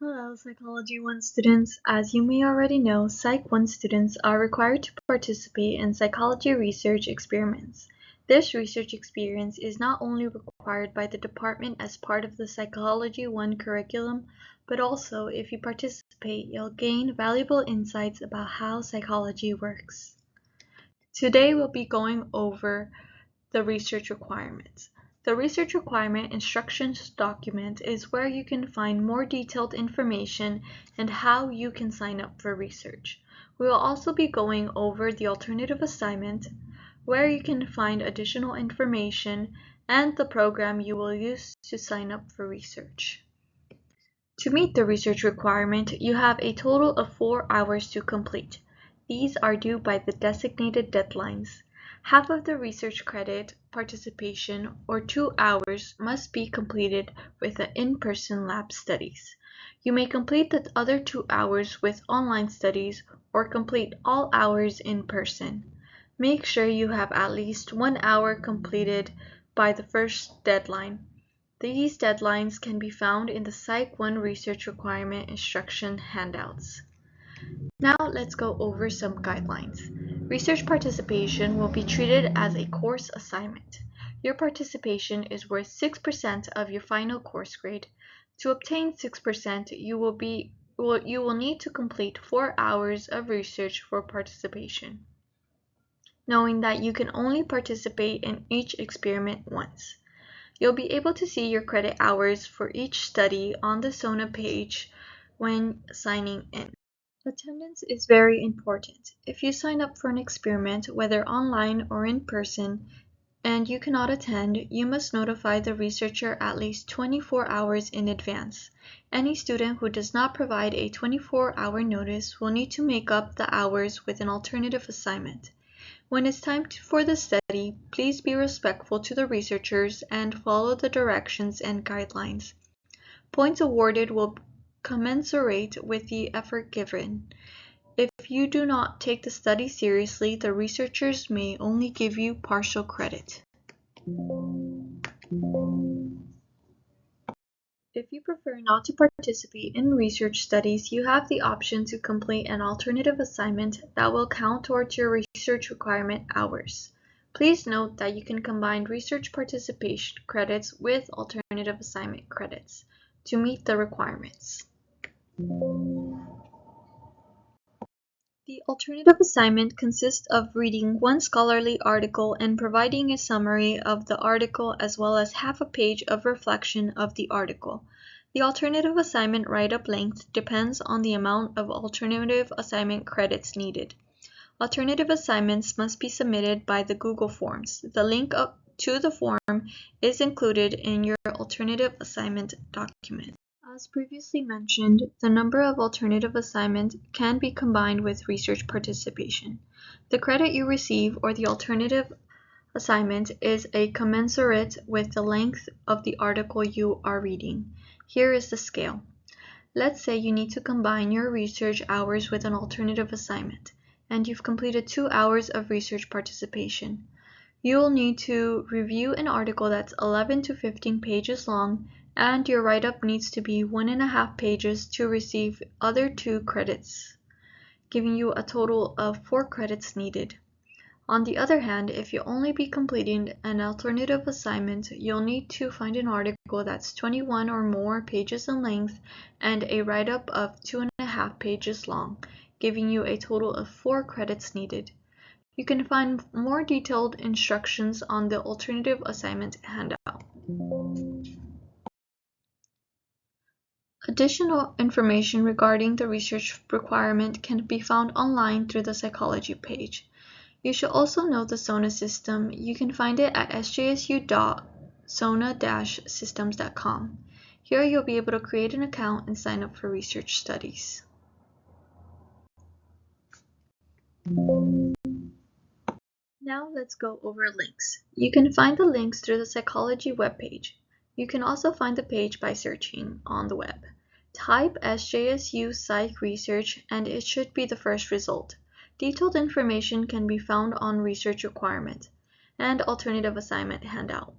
Hello, Psychology 1 students. As you may already know, Psych 1 students are required to participate in psychology research experiments. This research experience is not only required by the department as part of the Psychology 1 curriculum, but also if you participate, you'll gain valuable insights about how psychology works. Today we'll be going over the research requirements. The research requirement instructions document is where you can find more detailed information and how you can sign up for research. We will also be going over the alternative assignment, where you can find additional information, and the program you will use to sign up for research. To meet the research requirement, you have a total of 4 hours to complete. These are due by the designated deadlines. Half of the research credit participation, or 2 hours, must be completed with the in-person lab studies. You may complete the other 2 hours with online studies or complete all hours in person. Make sure you have at least 1 hour completed by the first deadline. These deadlines can be found in the Psych 1 research requirement instruction handouts. Now let's go over some guidelines. Research participation will be treated as a course assignment. Your participation is worth 6% of your final course grade. To obtain 6%, you will need to complete 4 hours of research for participation, knowing that you can only participate in each experiment once. You'll be able to see your credit hours for each study on the SONA page when signing in. Attendance is very important. If you sign up for an experiment, whether online or in person, and you cannot attend, you must notify the researcher at least 24 hours in advance. Any student who does not provide a 24-hour notice will need to make up the hours with an alternative assignment. When it's time for the study, please be respectful to the researchers and follow the directions and guidelines. Points awarded will commensurate with the effort given. If you do not take the study seriously, the researchers may only give you partial credit. If you prefer not to participate in research studies, you have the option to complete an alternative assignment that will count towards your research requirement hours. Please note that you can combine research participation credits with alternative assignment credits to meet the requirements. The alternative assignment consists of reading one scholarly article and providing a summary of the article as well as half a page of reflection of the article. The alternative assignment write-up length depends on the amount of alternative assignment credits needed. Alternative assignments must be submitted by the Google Forms. The link to the form is included in your alternative assignment document. As previously mentioned, the number of alternative assignments can be combined with research participation. The credit you receive or the alternative assignment is a commensurate with the length of the article you are reading. Here is the scale. Let's say you need to combine your research hours with an alternative assignment, and you've completed 2 hours of research participation. You will need to review an article that's 11 to 15 pages long, and your write-up needs to be 1.5 pages to receive other 2 credits, giving you a total of 4 credits needed. On the other hand, if you only be completing an alternative assignment, you'll need to find an article that's 21 or more pages in length and a write-up of 2.5 pages long, giving you a total of 4 credits needed. You can find more detailed instructions on the alternative assignment handout. Additional information regarding the research requirement can be found online through the psychology page. You should also know the SONA system. You can find it at sjsu.sona-systems.com. Here you'll be able to create an account and sign up for research studies. Now let's go over links. You can find the links through the psychology webpage. You can also find the page by searching on the web. Type SJSU Psych Research and it should be the first result. Detailed information can be found on research requirement and alternative assignment handout.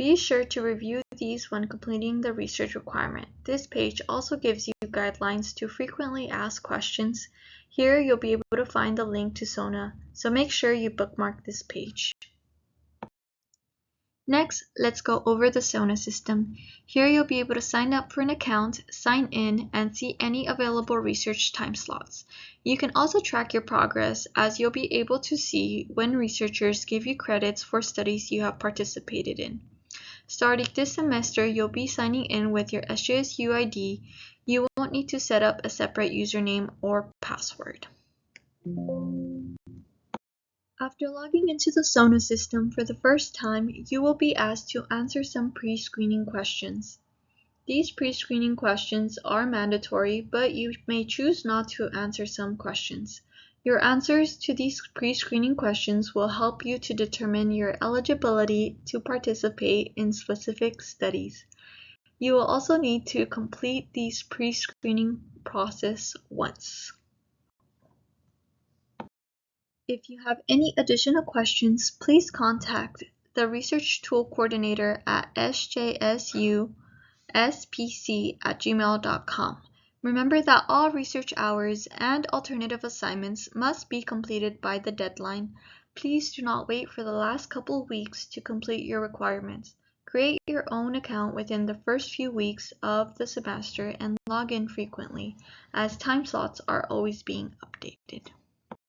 Be sure to review these when completing the research requirement. This page also gives you guidelines to frequently asked questions. Here you'll be able to find the link to SONA, so make sure you bookmark this page. Next, let's go over the SONA system. Here you'll be able to sign up for an account, sign in, and see any available research time slots. You can also track your progress, as you'll be able to see when researchers give you credits for studies you have participated in. Starting this semester, you'll be signing in with your SJSU ID. You won't need to set up a separate username or password. After logging into the SONA system for the first time, you will be asked to answer some pre-screening questions. These pre-screening questions are mandatory, but you may choose not to answer some questions. Your answers to these pre-screening questions will help you to determine your eligibility to participate in specific studies. You will also need to complete these pre-screening process once. If you have any additional questions, please contact the Research Tool Coordinator at sjsuspc@gmail.com. Remember that all research hours and alternative assignments must be completed by the deadline. Please do not wait for the last couple of weeks to complete your requirements. Create your own account within the first few weeks of the semester and log in frequently, as time slots are always being updated.